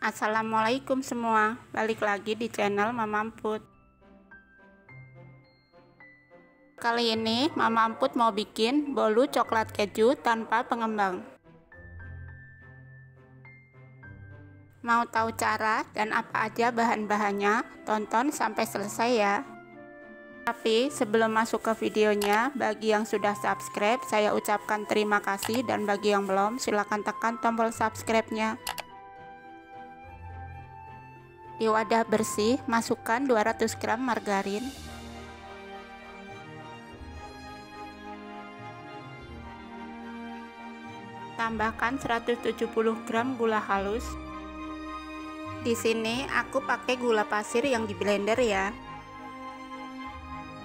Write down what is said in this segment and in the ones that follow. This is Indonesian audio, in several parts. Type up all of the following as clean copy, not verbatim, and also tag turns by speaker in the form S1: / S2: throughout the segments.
S1: Assalamualaikum semua, balik lagi di channel Mama Emput. Kali ini Mama Emput mau bikin bolu coklat keju tanpa pengembang. Mau tahu cara dan apa aja bahan-bahannya? Tonton sampai selesai ya. Tapi sebelum masuk ke videonya, bagi yang sudah subscribe, saya ucapkan terima kasih, dan bagi yang belum, silahkan tekan tombol subscribe-nya. Di wadah bersih, masukkan 200 gram margarin, tambahkan 170 gram gula halus. Di sini aku pakai gula pasir yang di blender ya.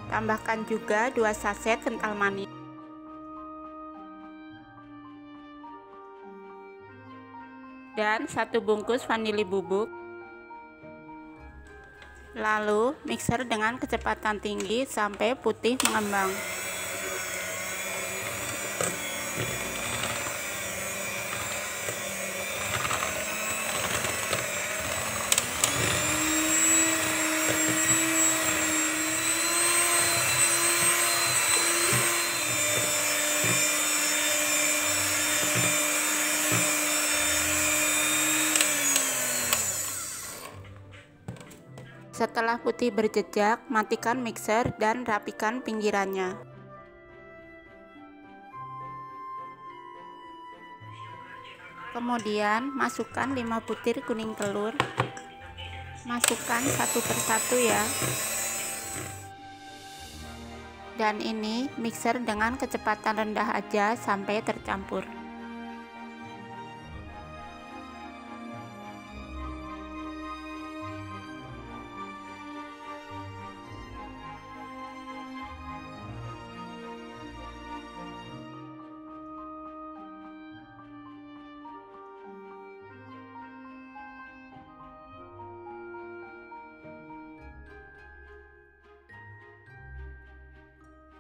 S1: Tambahkan juga 2 saset kental manis. Dan 1 bungkus vanili bubuk. Lalu mixer dengan kecepatan tinggi sampai putih mengembang. Setelah putih berjejak, matikan mixer dan rapikan pinggirannya. Kemudian masukkan 5 butir kuning telur. Masukkan satu persatu ya. Dan ini mixer dengan kecepatan rendah aja sampai tercampur.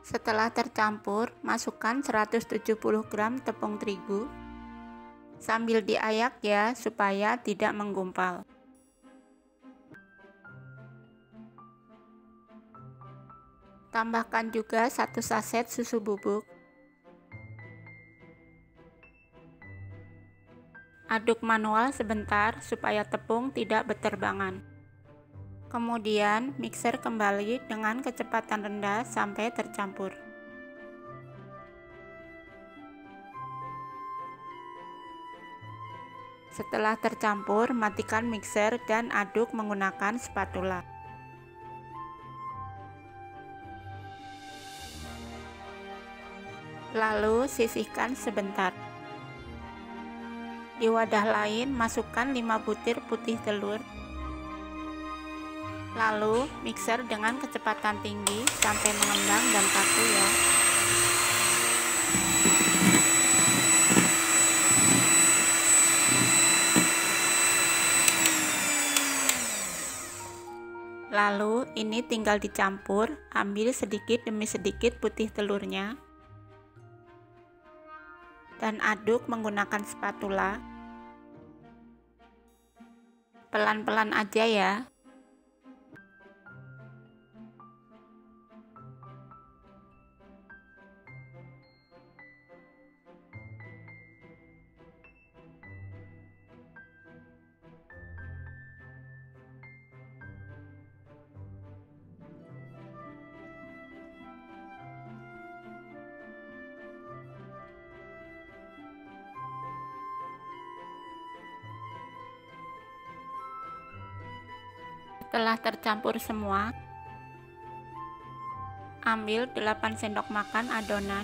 S1: Setelah tercampur, masukkan 170 gram tepung terigu. Sambil diayak ya, supaya tidak menggumpal. Tambahkan juga 1 saset susu bubuk. Aduk manual sebentar supaya tepung tidak berterbangan. Kemudian mixer kembali dengan kecepatan rendah sampai tercampur. Setelah tercampur, matikan mixer dan aduk menggunakan spatula. Lalu sisihkan sebentar. Di wadah lain masukkan 5 butir putih telur. Lalu mixer dengan kecepatan tinggi sampai mengembang dan kaku ya. Lalu ini tinggal dicampur, ambil sedikit demi sedikit putih telurnya. Dan aduk menggunakan spatula. Pelan-pelan aja ya. Setelah tercampur semua, ambil 8 sendok makan adonan.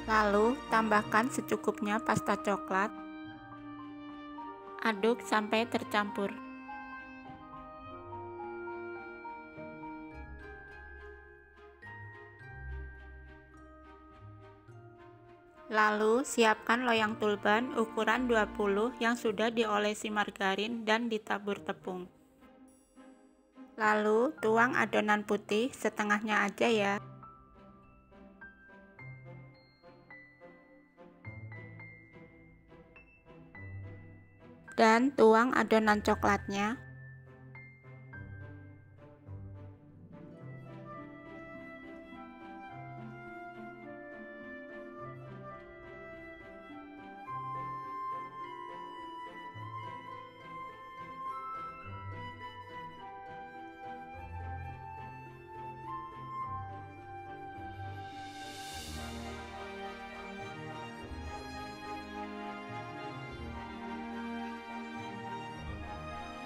S1: Lalu tambahkan secukupnya pasta coklat. Aduk sampai tercampur. Lalu siapkan loyang tulban ukuran 20 yang sudah diolesi margarin dan ditabur tepung. Lalu tuang adonan putih setengahnya aja ya. Dan tuang adonan coklatnya.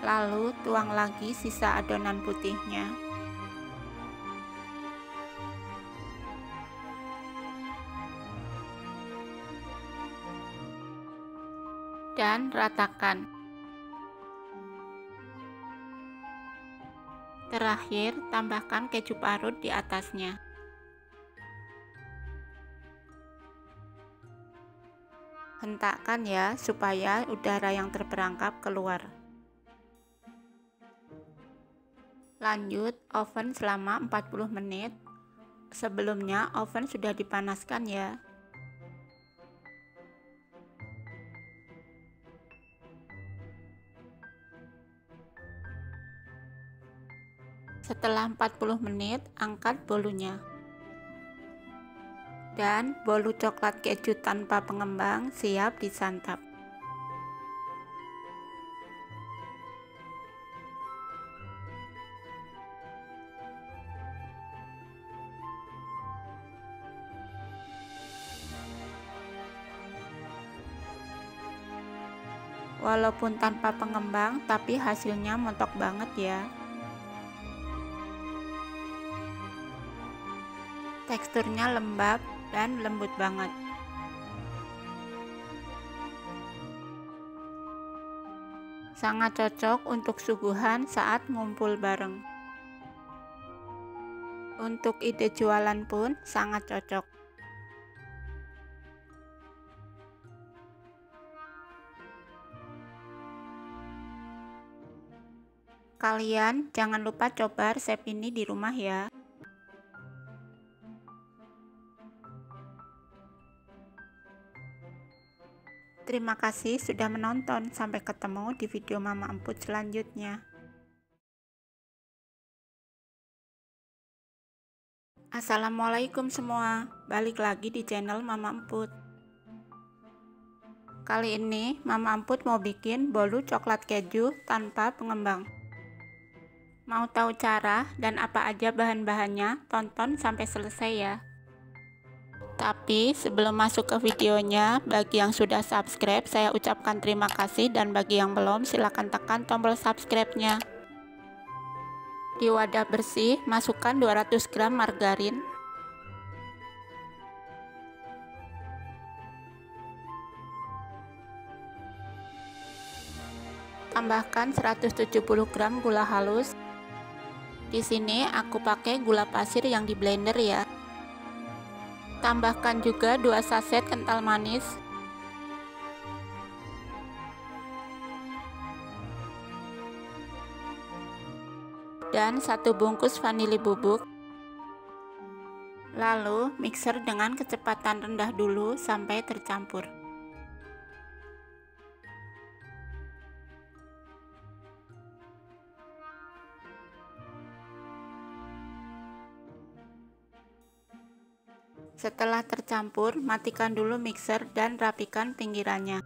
S1: Lalu tuang lagi sisa adonan putihnya. Dan ratakan. Terakhir, tambahkan keju parut di atasnya. Hentakkan ya, supaya udara yang terperangkap keluar. Lanjut, oven selama 40 menit. Sebelumnya, oven sudah dipanaskan ya. Setelah 40 menit, angkat bolunya. Dan bolu coklat keju tanpa pengembang siap disantap. Walaupun tanpa pengembang, tapi hasilnya montok banget ya. Teksturnya lembab dan lembut banget. Sangat cocok untuk suguhan saat ngumpul bareng. Untuk ide jualan pun sangat cocok. Kalian jangan lupa coba resep ini di rumah ya. Terima kasih sudah menonton. Sampai ketemu di video Mama Emput selanjutnya. Assalamualaikum semua. Balik lagi di channel Mama Emput. Kali ini Mama Emput mau bikin bolu coklat keju tanpa pengembang. Mau tahu cara dan apa aja bahan-bahannya? Tonton sampai selesai ya. Tapi sebelum masuk ke videonya, bagi yang sudah subscribe saya ucapkan terima kasih, dan bagi yang belum silahkan tekan tombol subscribe-nya. Di wadah bersih masukkan 200 gram margarin, tambahkan 170 gram gula halus. Di sini aku pakai gula pasir yang di blender ya. Tambahkan juga 2 saset kental manis. Dan 1 bungkus vanili bubuk. Lalu mixer dengan kecepatan rendah dulu sampai tercampur. Setelah tercampur, matikan dulu mixer dan rapikan pinggirannya.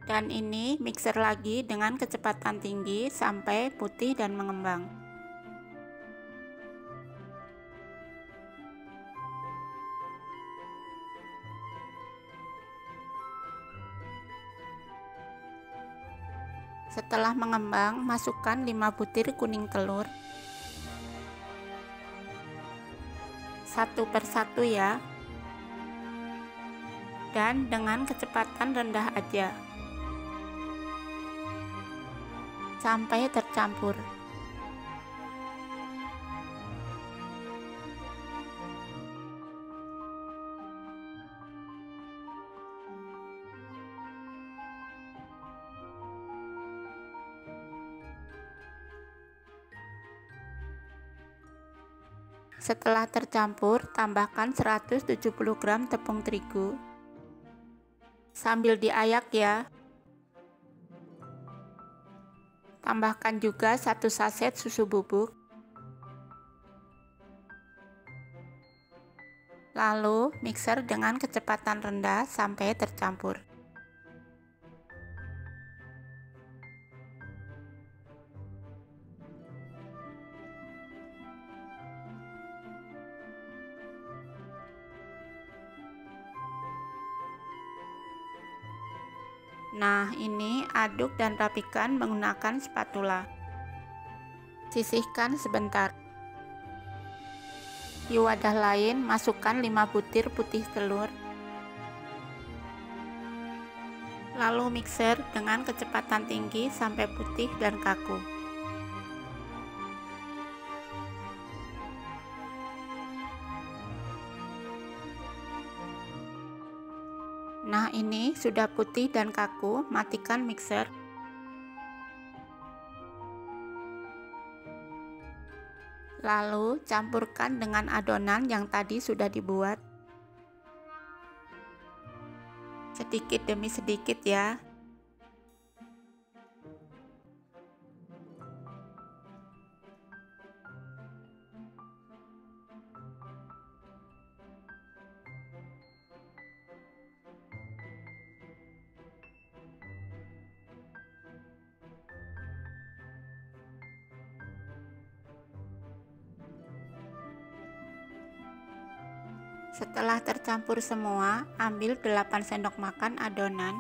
S1: Dan ini mixer lagi dengan kecepatan tinggi sampai putih dan mengembang. Setelah mengembang, masukkan 5 butir kuning telur. Satu persatu ya. dan dengan kecepatan rendah aja sampai tercampur. Setelah tercampur, tambahkan 170 gram tepung terigu. Sambil diayak ya. Tambahkan juga 1 saset susu bubuk. Lalu mixer dengan kecepatan rendah sampai tercampur. Nah, ini aduk dan rapikan menggunakan spatula. Sisihkan sebentar. Di wadah lain, masukkan 5 butir putih telur. Lalu mixer dengan kecepatan tinggi sampai putih dan kaku. Nah, ini sudah putih dan kaku, matikan mixer. Lalu campurkan dengan adonan yang tadi sudah dibuat. Sedikit demi sedikit ya. Setelah tercampur semua, ambil 8 sendok makan adonan.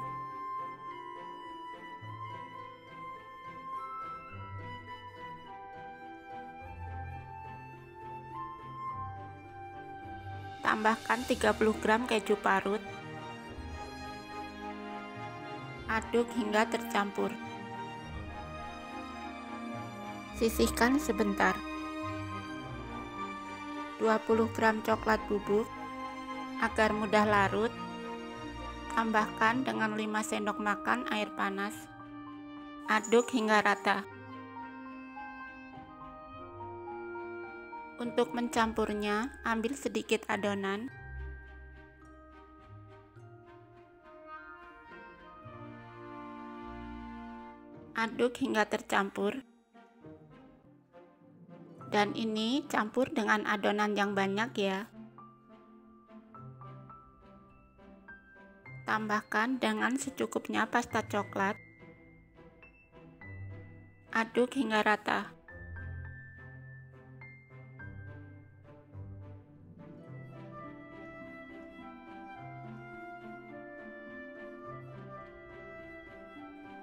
S1: Tambahkan 30 gram keju parut. Aduk hingga tercampur. Sisihkan sebentar. 20 gram coklat bubuk. Agar mudah larut, tambahkan dengan 5 sendok makan air panas. Aduk hingga rata. Untuk mencampurnya, ambil sedikit adonan. Aduk hingga tercampur. Dan ini campur dengan adonan yang banyak ya. Tambahkan dengan secukupnya pasta coklat. Aduk hingga rata.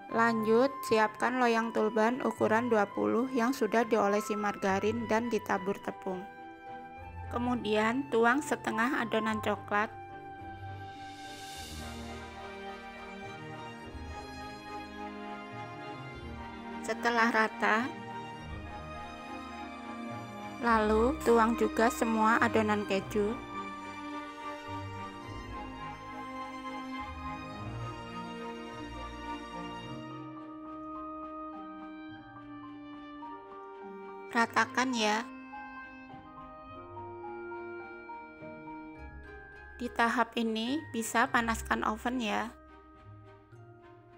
S1: Lanjut, siapkan loyang tulban ukuran 20 yang sudah diolesi margarin dan ditabur tepung. Kemudian tuang setengah adonan coklat. Setelah rata, lalu tuang juga semua adonan keju. Ratakan ya. Di tahap ini bisa panaskan oven ya.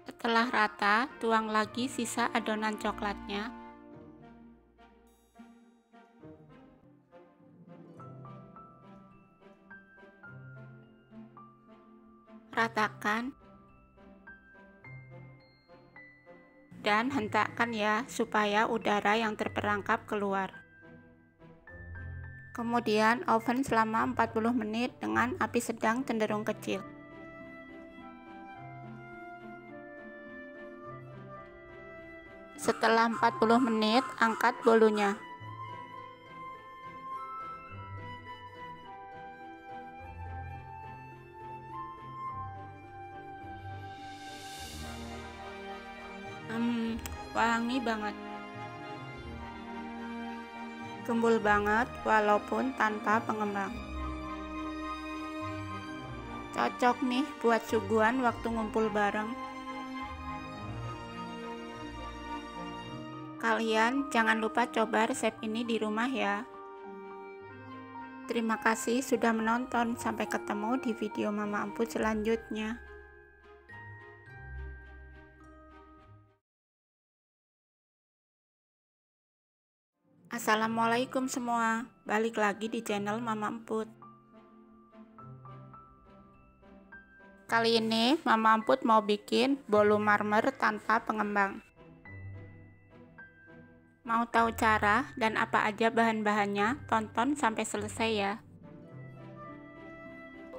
S1: Setelah rata, tuang lagi sisa adonan coklatnya. Ratakan dan hentakkan ya, supaya udara yang terperangkap keluar. Kemudian oven selama 40 menit dengan api sedang cenderung kecil. Setelah 40 menit, angkat bolunya. wangi banget, gembul banget walaupun tanpa pengembang. Cocok nih buat suguhan waktu ngumpul bareng. Kalian jangan lupa coba resep ini di rumah ya. Terima kasih sudah menonton, sampai ketemu di video Mama Emput selanjutnya. Assalamualaikum semua, balik lagi di channel Mama Emput. Kali ini Mama Emput mau bikin bolu marmer tanpa pengembang. Mau tahu cara dan apa aja bahan-bahannya? Tonton sampai selesai ya.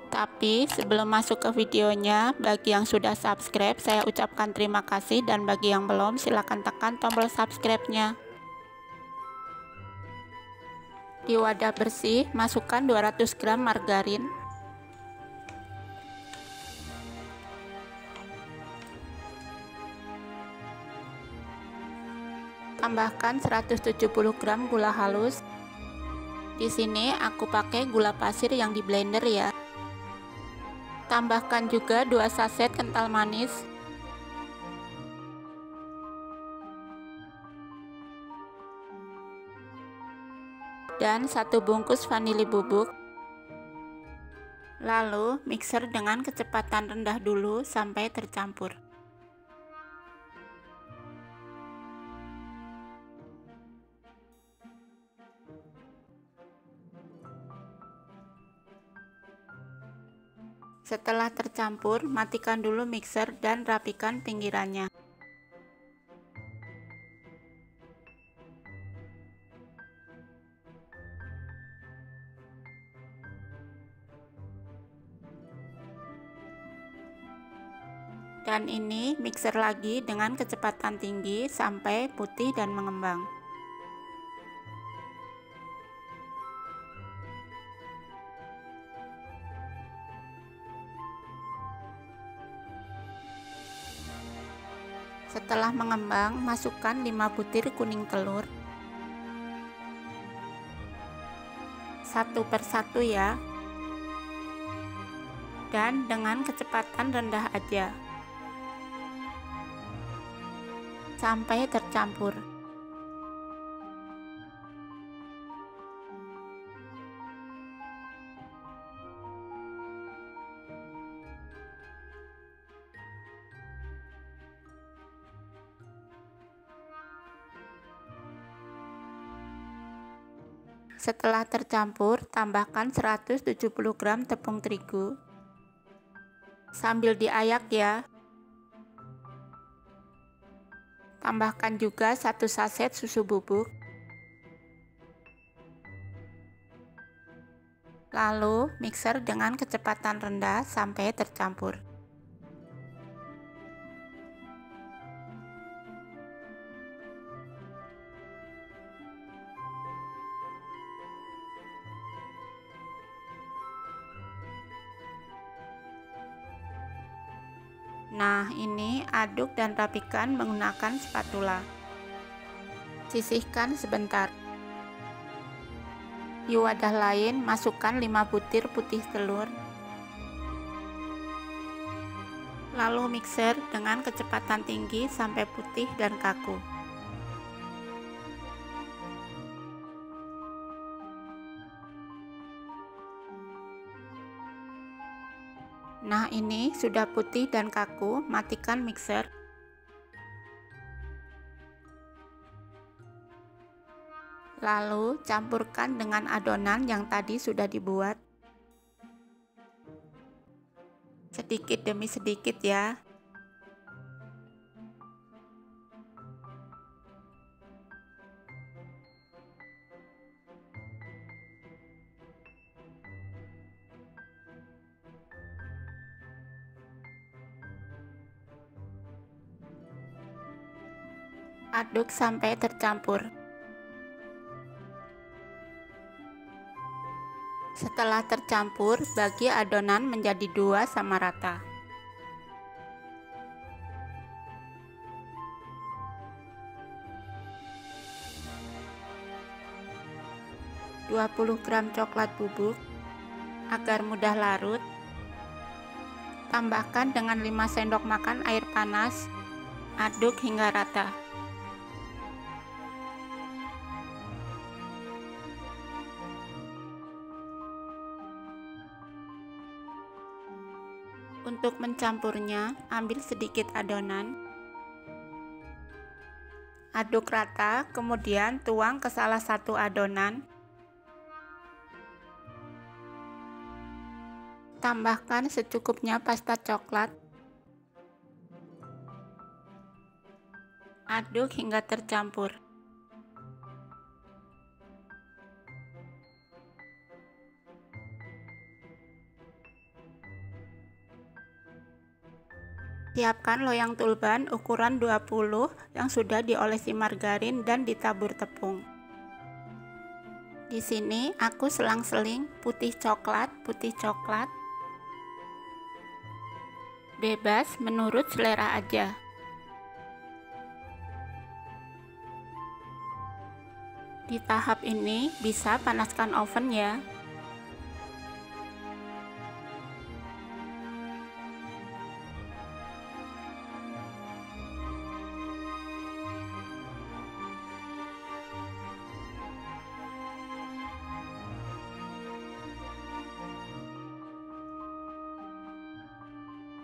S1: Tapi sebelum masuk ke videonya, bagi yang sudah subscribe saya ucapkan terima kasih, dan bagi yang belum silahkan tekan tombol subscribe-nya. Di wadah bersih masukkan 200 gram margarin, tambahkan 170 gram gula halus. Di sini aku pakai gula pasir yang di blender ya. Tambahkan juga 2 saset kental manis. Dan 1 bungkus vanili bubuk. Lalu mixer dengan kecepatan rendah dulu sampai tercampur. Setelah tercampur, matikan dulu mixer dan rapikan pinggirannya. Dan ini mixer lagi dengan kecepatan tinggi sampai putih dan mengembang. Setelah mengembang, masukkan 5 butir kuning telur. Satu persatu ya. Dan dengan kecepatan rendah aja. Sampai tercampur. Setelah tercampur, tambahkan 170 gram tepung terigu. Sambil diayak ya. Tambahkan juga 1 saset susu bubuk. Lalu mixer dengan kecepatan rendah sampai tercampur. Nah, ini aduk dan rapikan menggunakan spatula. Sisihkan sebentar. Di wadah lain masukkan 5 butir putih telur. Lalu mixer dengan kecepatan tinggi sampai putih dan kaku. Nah, ini sudah putih dan kaku, matikan mixer. Lalu campurkan dengan adonan yang tadi sudah dibuat. Sedikit demi sedikit ya. Aduk sampai tercampur. Setelah tercampur, bagi adonan menjadi 2 sama rata. 20 gram coklat bubuk agar mudah larut. Tambahkan dengan 5 sendok makan air panas. Aduk hingga rata. Untuk mencampurnya, ambil sedikit adonan. Aduk rata, kemudian tuang ke salah satu adonan. Tambahkan secukupnya pasta coklat. Aduk hingga tercampur. Siapkan loyang tulban ukuran 20 yang sudah diolesi margarin dan ditabur tepung. Di sini aku selang-seling putih coklat. Bebas menurut selera aja. Di tahap ini bisa panaskan oven ya.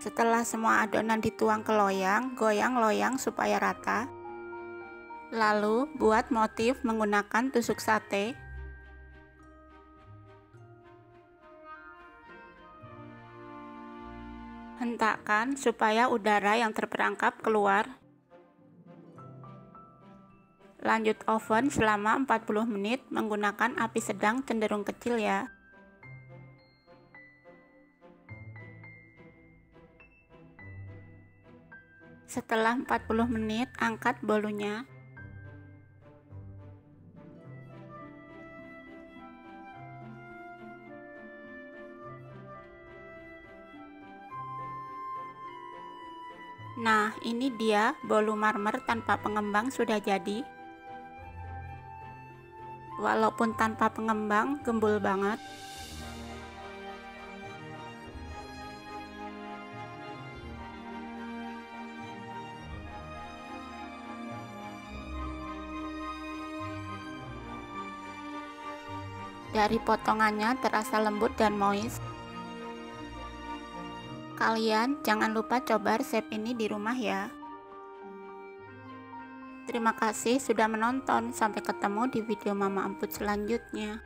S1: Setelah semua adonan dituang ke loyang, goyang loyang supaya rata. Lalu buat motif menggunakan tusuk sate. Hentakkan supaya udara yang terperangkap keluar. Lanjut oven selama 40 menit menggunakan api sedang cenderung kecil ya. Setelah 40 menit, angkat bolunya. Nah, ini dia bolu marmer tanpa pengembang sudah jadi. Walaupun tanpa pengembang, gembul banget. Dari potongannya terasa lembut dan moist. Kalian jangan lupa coba resep ini di rumah ya. Terima kasih sudah menonton. Sampai ketemu di video Mama Emput selanjutnya.